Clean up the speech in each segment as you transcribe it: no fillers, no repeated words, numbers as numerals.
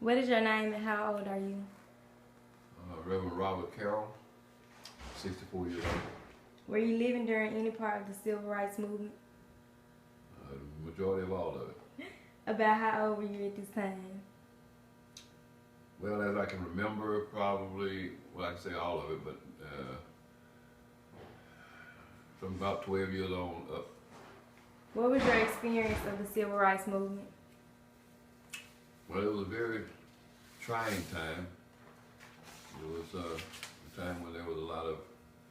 What is your name and how old are you? Reverend Robert Carroll, 64 years old. Were you living during any part of the civil rights movement? The majority of all of it. About how old were you at this time? Well, as I can remember, probably, well, I can say all of it, but from about 12 years on up. What was your experience of the civil rights movement? Well, it was a very trying time. It was a time when there was a lot of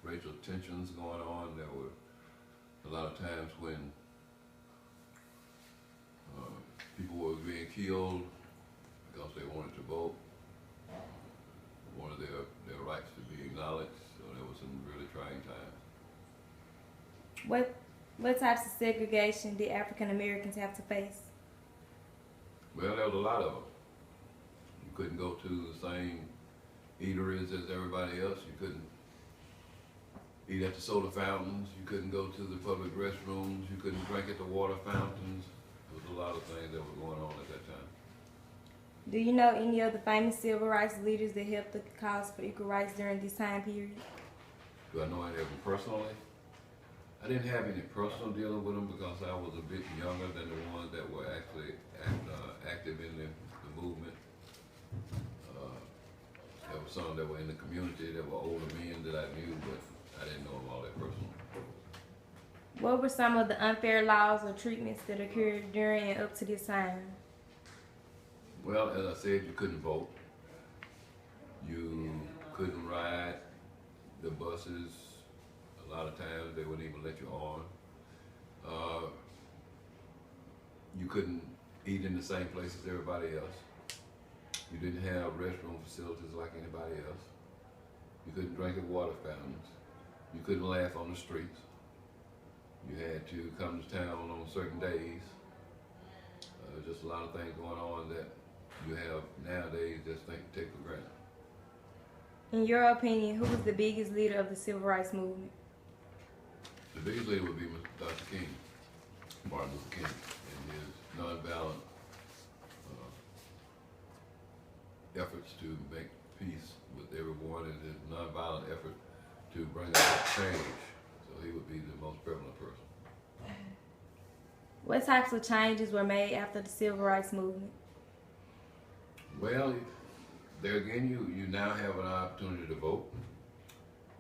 racial tensions going on. There were a lot of times when people were being killed because they wanted to vote, wanted their rights to be acknowledged. So there was some really trying times. What types of segregation did African Americans have to face? Well, there was a lot of them. You couldn't go to the same eateries as everybody else. You couldn't eat at the soda fountains. You couldn't go to the public restrooms. You couldn't drink at the water fountains. There was a lot of things that were going on at that time. Do you know any of the famous civil rights leaders that helped the cause for equal rights during this time period? Do I know any of them personally? I didn't have any personal dealing with them because I was a bit younger than the ones that were actually active in the movement. There were some that were in the community that were older men that I knew, but I didn't know them all that personally. What were some of the unfair laws or treatments that occurred during and up to this time? Well, as I said, you couldn't vote. You couldn't ride the buses. A lot of times they wouldn't even let you on. You couldn't eat in the same place as everybody else. You didn't have restroom facilities like anybody else. You couldn't drink at water fountains. You couldn't laugh on the streets. You had to come to town on certain days. Just a lot of things going on that you have nowadays just take for granted. In your opinion, who was the biggest leader of the civil rights movement? The biggest leader would be Dr. King, Martin Luther King, and his nonviolent efforts to make peace with everyone and his nonviolent effort to bring about change. So he would be the most prevalent person. What types of changes were made after the civil rights movement? Well, there again, you now have an opportunity to vote.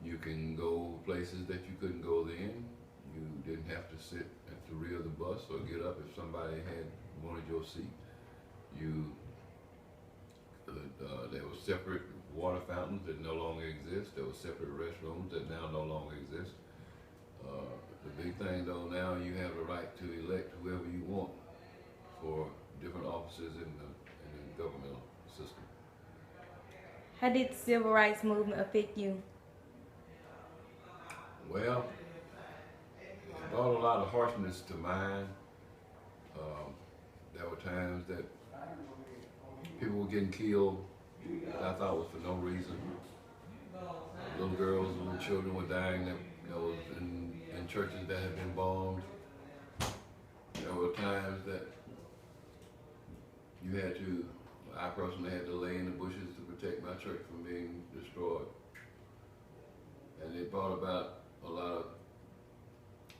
You can go places that you couldn't go then. You didn't have to sit at the rear of the bus or get up if somebody had wanted your seat. There were separate water fountains that no longer exist. There were separate restrooms that now no longer exist. The big thing though, now you have the right to elect whoever you want for different offices in the governmental system. How did the civil rights movement affect you? Well, it brought a lot of harshness to mind. There were times that people were getting killed that I thought was for no reason. Little girls and little children were dying that was in churches that had been bombed. There were times that I personally had to lay in the bushes to protect my church from being destroyed. And it brought about a lot of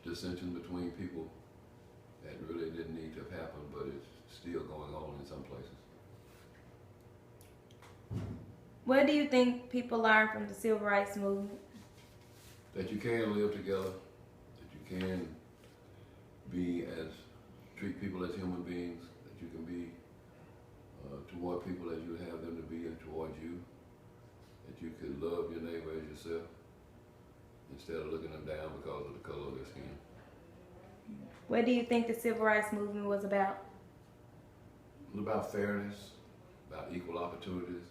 dissension between people that really didn't need to have happened, but it's still going on in some places. What do you think people learned from the civil rights movement? That you can live together, that you can treat people as human beings, that you can be toward people as you have them to be and towards you, that you could love your neighbor as yourself instead of looking them down because of the color of their skin. What do you think the civil rights movement was about? It was about fairness, about equal opportunities,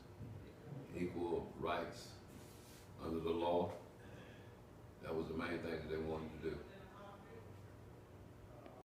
equal rights under the law. That was the main thing that they wanted to do.